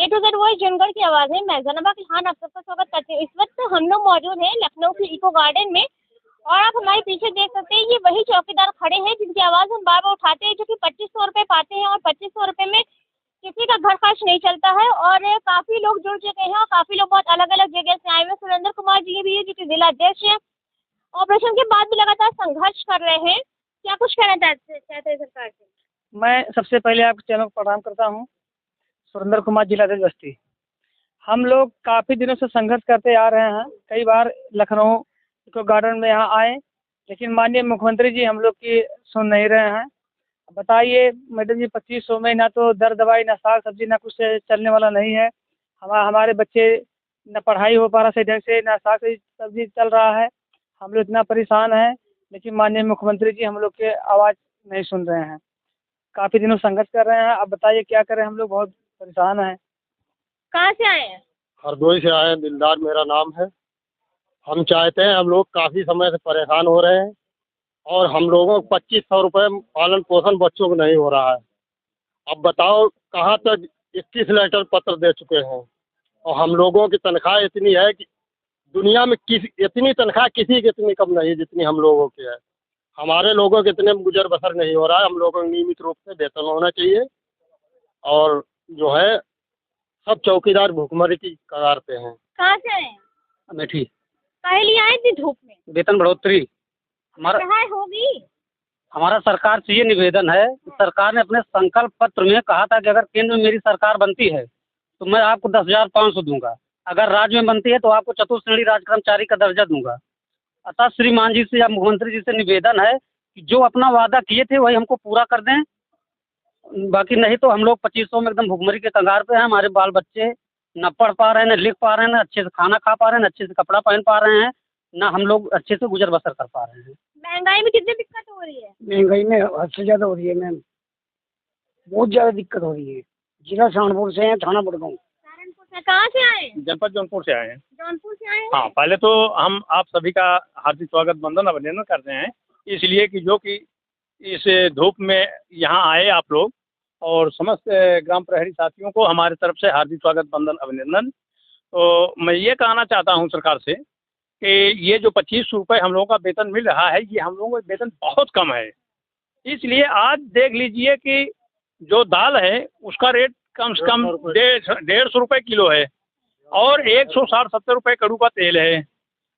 To Z voice Junagadh की आवाज है। मैं जनाबा खान आप सबका स्वागत करती हूँ। इस वक्त हम लोग मौजूद हैं लखनऊ के इको गार्डन में और आप हमारे पीछे देख सकते हैं ये वही चौकीदार खड़े हैं जिनकी आवाज हम बार बार उठाते हैं, जो कि 2500 रुपए पाते हैं और 2500 रुपए में किसी का घर खर्च नहीं चलता है। और काफी लोग जुड़ चुके हैं और काफी लोग बहुत अलग अलग जगह से आए हुए। सुरेंद्र कुमार जी भी है जो कि जिला अध्यक्ष है। ऑपरेशन के बाद भी लगातार संघर्ष कर रहे हैं। क्या कुछ कहना चाहते हैं सरकार से? मैं सबसे पहले आपके चैनल को प्रणाम करता हूँ। सुरेंद्र कुमार जिला अध्यक्ष बस्ती। हम लोग काफ़ी दिनों से संघर्ष करते आ रहे हैं। कई बार लखनऊ इको गार्डन में यहाँ आए, लेकिन माननीय मुख्यमंत्री जी हम लोग की सुन नहीं रहे हैं। बताइए मैडम जी, 2500 में ना तो दर दवाई, ना साग सब्जी, ना कुछ चलने वाला नहीं है। हमारे बच्चे न पढ़ाई हो पा रहा सही ढंग से, ना साग सब्जी चल रहा है। हम लोग इतना परेशान हैं, लेकिन माननीय मुख्यमंत्री जी हम लोग के आवाज़ नहीं सुन रहे हैं। काफ़ी दिनों संघर्ष कर रहे हैं। अब बताइए क्या करें, हम लोग बहुत परेशान हैं। कहाँ से आए हैं? हरदोई से आए हैं, दिलदार मेरा नाम है। हम चाहते हैं, हम लोग काफ़ी समय से परेशान हो रहे हैं और हम लोगों को 2500 रुपये पालन पोषण बच्चों को नहीं हो रहा है। अब बताओ कहाँ तक 21 लेटर पत्र दे चुके हैं और हम लोगों की तनख्वाह इतनी है कि दुनिया में इतनी तनख्वाह किसी की इतनी कम नहीं जितनी हम लोगों की है। हमारे लोगों के इतने गुजर बसर नहीं हो रहा है। हम लोगों को नियमित रूप से वेतन होना चाहिए और जो है सब चौकीदार भूखमरी की कगार पे हैं। कहाँ से आए हैं? अमेठी। काहे लिए आए थे धूप में? वेतन बढ़ोतरी कहाँ होगी? हमारा सरकार से ये निवेदन है कि सरकार ने अपने संकल्प पत्र में कहा था कि अगर केंद्र में मेरी सरकार बनती है तो मैं आपको 10,500 दूंगा, अगर राज्य में बनती है तो आपको चतुर्श्रेणी राज कर्मचारी का दर्जा दूंगा। अतः श्रीमान जी से या मुख्यमंत्री जी से निवेदन है कि जो अपना वादा किए थे वही हमको पूरा कर दें। बाकी नहीं तो हम लोग 2500 में एकदम भुखमरी के कगार पे हैं। हमारे बाल बच्चे न पढ़ पा रहे हैं, न लिख पा रहे हैं, न अच्छे से खाना खा पा रहे हैं, न अच्छे से कपड़ा पहन पा रहे हैं, न हम लोग अच्छे से गुजर बसर कर पा रहे हैं। महंगाई में कितनी दिक्कत हो रही है? महंगाई में हद से ज़्यादा हो रही है मैम, बहुत ज़्यादा दिक्कत हो रही है। जिला सहारनपुर से है, थाना बड़गांव। सहारनपुर से? कहाँ से आए हैं? जनपद जौनपुर से आए हैं। जौनपुर से आए हैं? हाँ, पहले तो हम आप सभी का हार्दिक स्वागत वंदन अभिनंदन करते हैं, इसलिए कि जो कि इस धूप में यहाँ आए आप लोग, और समस्त ग्राम प्रहरी साथियों को हमारे तरफ से हार्दिक स्वागत वंदन अभिनंदन। तो मैं ये कहना चाहता हूँ सरकार से कि ये जो 2500 रुपये हम लोगों का वेतन मिल रहा है, ये हम लोगों का वेतन बहुत कम है। इसलिए आज देख लीजिए कि जो दाल है उसका रेट कम से कम 150 रुपये किलो है और 160-170 रुपये कड़ू का तेल है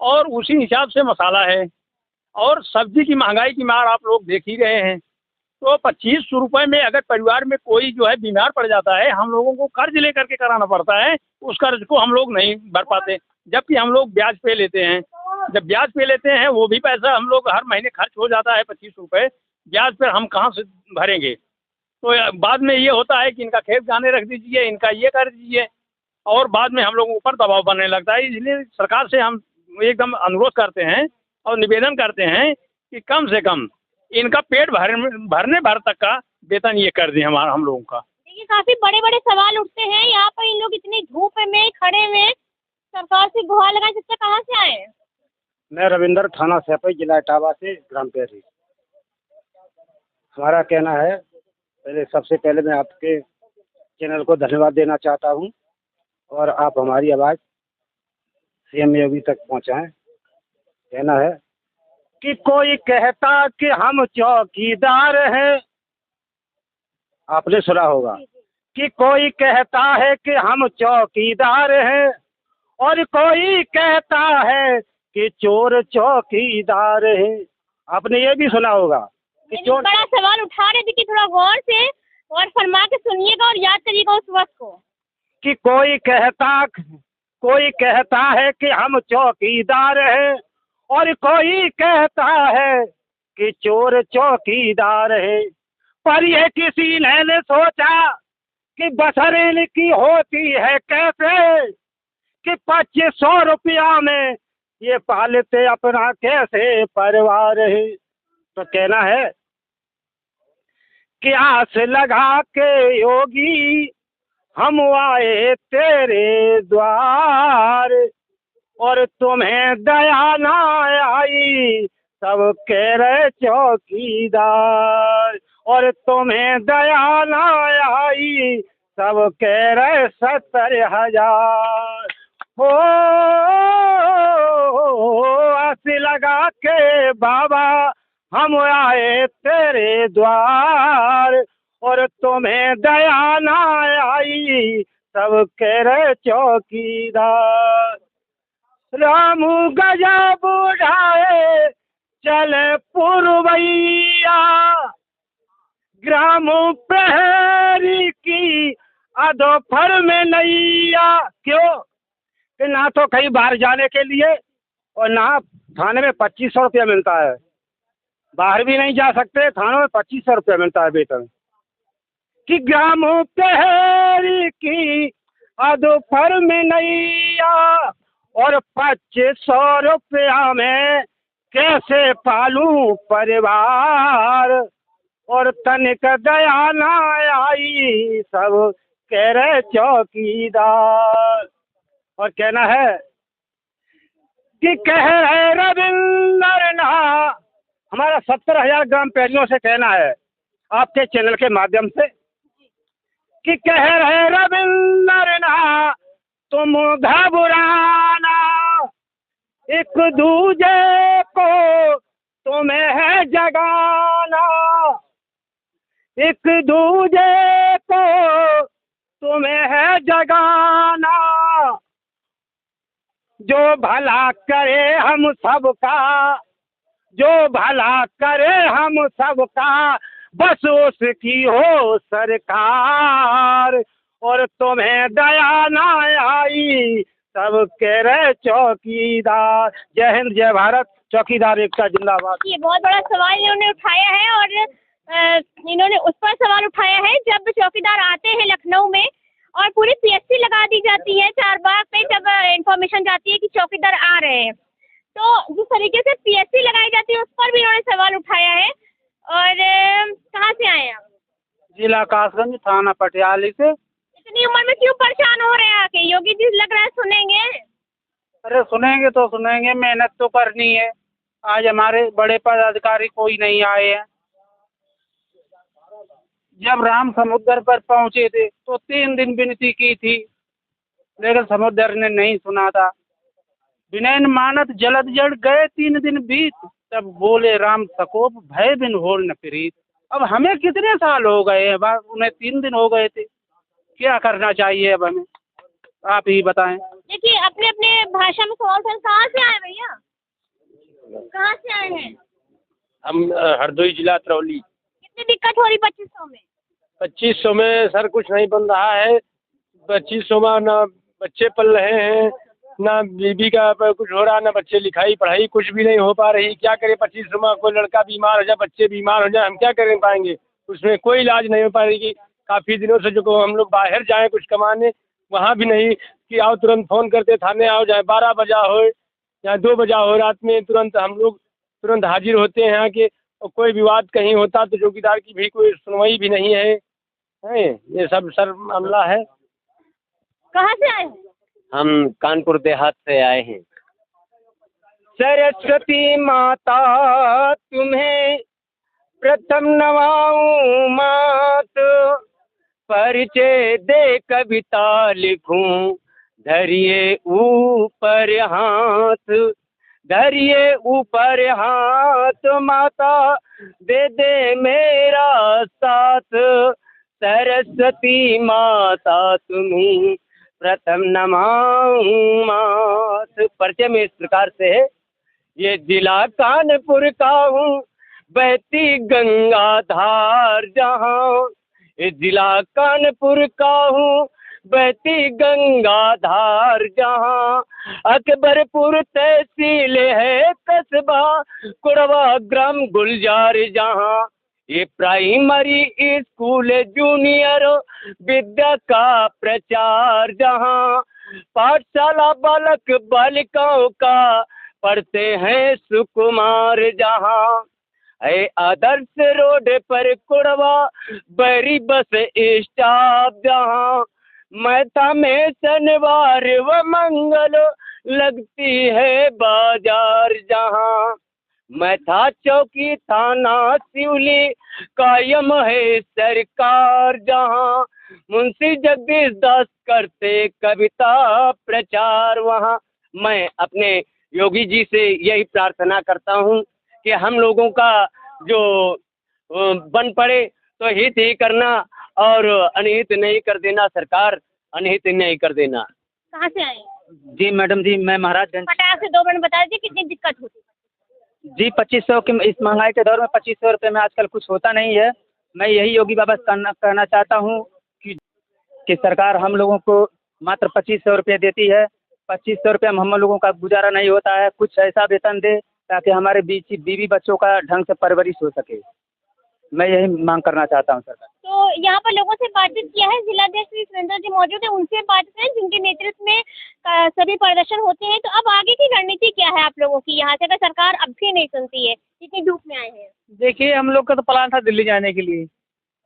और उसी हिसाब से मसाला है और सब्जी की महंगाई की मार आप लोग देख ही रहे हैं। तो 2500 रुपये में अगर परिवार में कोई जो है बीमार पड़ जाता है, हम लोगों को कर्ज लेकर के कराना पड़ता है। उस कर्ज को हम लोग नहीं भर पाते, जबकि हम लोग ब्याज पे लेते हैं। जब ब्याज पे लेते हैं वो भी पैसा हम लोग हर महीने खर्च हो जाता है 25 रुपये, ब्याज पर हम कहाँ से भरेंगे। तो बाद में ये होता है कि इनका खेत गाने रख दीजिए, इनका ये कर दीजिए, और बाद में हम लोगों ऊपर दबाव बनने लगता है। इसलिए सरकार से हम एकदम अनुरोध करते हैं और निवेदन करते हैं कि कम से कम इनका पेट भरने भर तक का वेतन ये कर दें हम लोगों का। देखिए काफी बड़े बड़े सवाल उठते हैं यहाँ पर। इन लोग इतनी धूप में खड़े में सरकार से गुहार लगाए। सबसे कहाँ से आए हैं? मैं रविंदर, थाना सैपई, जिला इटावा से, ग्राम पेरी। हमारा कहना है, सबसे पहले मैं आपके चैनल को धन्यवाद देना चाहता हूं और आप हमारी आवाज़ सीएम योगी तक पहुंचाएं। कहना है कि कोई कहता कि हम चौकीदार हैं, आपने सुना होगा कि कोई कहता है कि हम चौकीदार हैं और कोई कहता है कि चोर चौकीदार है। आपने ये भी सुना होगा कि चोर। बड़ा सवाल उठा रहे थे कि थोड़ा गौर से और फरमा के सुनिएगा और याद करिएगा उस वक्त को। कि कोई कहता है कि हम चौकीदार हैं और कोई कहता है कि चोर चौकीदार है। पर यह किसी ने सोचा कि बसर इनकी होती है कैसे, कि 2500 रुपया में ये पालते अपना कैसे परिवार है। तो कहना है कि आस लगा के योगी हम आए तेरे द्वार और तुम्हें दया ना आई सब कह रहे चौकीदार, और तुम्हें दया ना आई सब कह रहे 70,000। हो आस लगा के बाबा हम आए तेरे द्वार, और तुम्हें दया ना आई सब कह रहे चौकीदार। रामू गजब उठाए चले पुरवैया, ग्राम प्रहरी की अधोफर में नैया। क्यों कि ना तो कहीं बाहर जाने के लिए और ना थाने में 2500 रुपया मिलता है, बाहर भी नहीं जा सकते, थानों में 2500 रुपया मिलता है वेतन। कि ग्राम प्रहरी की अधोफर में नैया, और 2500 रुपया में कैसे पालूं परिवार, और तनिक दया ना आई सब कह रहे चौकीदार। और कहना है कि कह रहे रविंद्र ना, हमारा 70,000 ग्राम प्रहरियों से कहना है आपके चैनल के माध्यम से कि कह रहे रविंद्र ना तुम घबराना, एक दूजे को तुम्हें है जगाना, एक दूजे को तुम्हें है जगाना, जो भला करे हम सबका, जो भला करे हम सबका, बस उसकी हो सरकार, और तुम्हें दया ना आई सब कह रहे चौकीदार। जय हिंद जय भारत, चौकीदार एकता जिंदाबाद। ये बहुत बड़ा सवाल इन्होंने उठाया है, और इन्होंने उस पर सवाल उठाया है जब चौकीदार आते हैं लखनऊ में और पूरी पीएससी लगा दी जाती है चारबाग पे, जब इंफॉर्मेशन जाती है कि चौकीदार आ रहे हैं, तो जिस तरीके से पीएससी लगाई जाती है उस पर भी इन्होंने सवाल उठाया है। और कहाँ से आए हैं आप? जिला कासगंज, थाना पटियाली से। इतनी उम्र में क्यों परेशान हो रहे हैं आके? योगी जी लग रहा है सुनेंगे। अरे सुनेंगे तो सुनेंगे, मेहनत तो करनी है। आज हमारे बड़े पदाधिकारी कोई नहीं आए हैं। जब राम समुद्र पर पहुंचे थे तो 3 दिन विनती की थी, लेकिन समुद्र ने नहीं सुना था। विनयन मानत जलद जड़ गए 3 दिन बीत, तब बोले राम सकोप भय बिन होल न प्रीत। अब हमें कितने साल हो गए हैं, उन्हें 3 दिन हो गए थे। क्या करना चाहिए अब हमें, आप ही बताएं। देखिए अपने अपने भाषा में सवाल करें। कहाँ से आए भैया, कहाँ से आए हैं? हम हरदोई जिला तरौली। कितनी दिक्कत हो रही 2500 में? 2500 में सर कुछ नहीं बन रहा है। 2500 में ना बच्चे पल रहे हैं, ना बीबी का कुछ हो रहा, ना बच्चे लिखाई पढ़ाई कुछ भी नहीं हो पा रही। क्या करें 2500 में? कोई लड़का बीमार हो जाए, बच्चे बीमार हो जाए, हम क्या कर पाएंगे? उसमें कोई इलाज नहीं हो पाएगी। काफ़ी दिनों से जो हम लोग बाहर जाएं कुछ कमाने, वहाँ भी नहीं कि आओ तुरंत फ़ोन करते थाने आओ, चाहे 12 बजा हो या 2 बजा हो, रात में तुरंत हम लोग तुरंत हाजिर होते हैं यहाँ के। और कोई विवाद कहीं होता तो चौकीदार की भी कोई सुनवाई भी नहीं है। ये सब सर मामला है। कहाँ से आए हैं? हम कानपुर देहात से आए हैं। सरस्वती माता तुम्हें प्रथम नवाऊं मात, परिचय दे कविता लिखूं, धरिए ऊपर हाथ, धरिए ऊपर हाथ, माता दे दे मेरा साथ, सरस्वती माता तुम्हें प्रथम नमाऊं मात। परिचय में इस प्रकार से है। ये जिला कानपुर का हूँ, बहती गंगा धार जहाँ, ये जिला कानपुर का हूँ, बहती गंगा धार जहाँ, अकबरपुर तहसील है कस्बा, कुड़वा ग्राम गुलजार जहाँ, ये प्राइमरी स्कूल जूनियर विद्या का प्रचार जहाँ, पाठशाला बालक बालिकाओं का पढ़ते हैं सुकुमार जहाँ, है आदर्श रोड पर कुड़वा बड़ी बस स्टॉप जहाँ, मैथा में शनिवार व मंगल लगती है बाजार जहाँ, मैथा चौकी थाना सिवली कायम है सरकार जहाँ, मुंशी जगदीश दास करते कविता प्रचार वहाँ। मैं अपने योगी जी से यही प्रार्थना करता हूँ कि हम लोगों का जो बन पड़े तो हित ही करना और अनहित नहीं कर देना, सरकार अनहित नहीं कर देना। कहाँ से आए? जी मैडम जी, मैं महाराजगंज। फटाक से 2 मिनट बता दीजिए कितनी दिक्कत होती है। जी 2500 के इस महंगाई के दौर में 2500 रुपये में आजकल कुछ होता नहीं है। मैं यही योगी बाबा से कहना चाहता हूँ कि सरकार हम लोगों को मात्र 2500 रुपये देती है। 2500 रुपये में हम लोगों का गुजारा नहीं होता है। कुछ ऐसा वेतन दे ताकि हमारे बीवी बच्चों का ढंग से परवरिश हो सके। मैं यही मांग करना चाहता हूँ सरकार। तो यहाँ पर लोगों से बातचीत किया है, जिलाध्यक्ष श्री सुरेंद्र जी मौजूद है, उनसे बातचीत है जिनके नेतृत्व में सभी प्रदर्शन होते हैं। तो अब आगे की रणनीति क्या है आप लोगों की यहाँ से, अगर सरकार अब भी नहीं सुनती है, इतनी धूप में आए हैं? देखिए, हम लोग का तो प्लान था दिल्ली जाने के लिए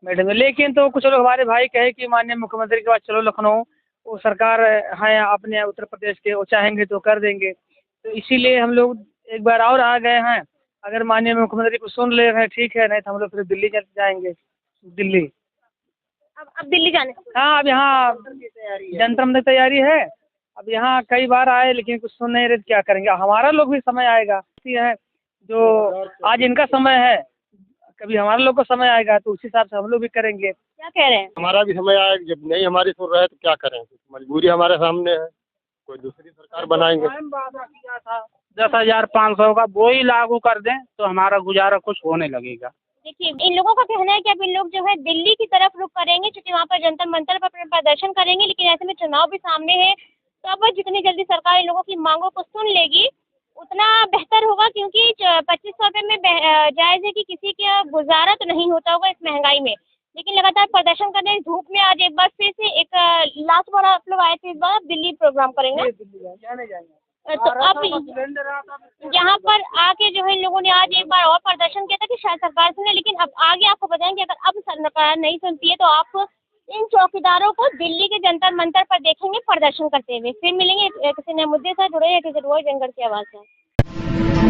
मैडम, लेकिन तो कुछ लोग हमारे भाई कहे कि माननीय मुख्यमंत्री के पास चलो लखनऊ, वो सरकार है अपने उत्तर प्रदेश के, वो चाहेंगे तो कर देंगे। तो इसीलिए हम लोग एक बार और आ गए हैं। अगर माननीय मुख्यमंत्री को सुन ले रहे ठीक है, नहीं तो हम लोग फिर दिल्ली जाएंगे। दिल्ली अब दिल्ली जाने हाँ, अब यहाँ जनता में तैयारी है। अब यहाँ कई बार आए लेकिन कुछ सुन नहीं रहे, क्या करेंगे। हमारा लोग भी समय आएगा, है जो आज इनका समय है, कभी हमारा लोग का समय आएगा तो उसी हिसाब से हम लोग भी करेंगे। क्या कह रहे हैं? हमारा भी समय आएगा, जब नहीं हमारी सुन रहे तो क्या करें, मजबूरी हमारे सामने है, कोई दूसरी सरकार बनाएंगे। 10,500 का वो ही लागू कर दें तो हमारा गुजारा कुछ होने लगेगा। देखिए, इन लोगों का कहना है कि अब इन लोग जो है दिल्ली की तरफ रुख करेंगे, क्योंकि वहाँ पर जंतर मंतर पर अपने प्रदर्शन करेंगे। लेकिन ऐसे में चुनाव भी सामने है, तो अब जितनी जल्दी सरकार इन लोगों की मांगों को सुन लेगी उतना बेहतर होगा, क्योंकि 2500 रुपये में जायज़ है कि किसी का गुजारा तो नहीं होता होगा इस महंगाई में। लेकिन लगातार प्रदर्शन करने धूप में आज एक बार फिर से एक लास्ट बार आप लोग आए थे, इस बार आप दिल्ली प्रोग्राम करेंगे। तो अब यहाँ पर आके जो है इन लोगों ने आज एक बार और प्रदर्शन किया था कि शायद सरकार सुने, लेकिन अब आगे आपको बताएंगे अगर अब सरकार नहीं सुनती है तो आप इन चौकीदारों को दिल्ली के जंतर मंतर पर देखेंगे प्रदर्शन करते हुए। फिर मिलेंगे किसी नए मुद्दे से जुड़े, या किसी रोज जंगल की आवाज़ है।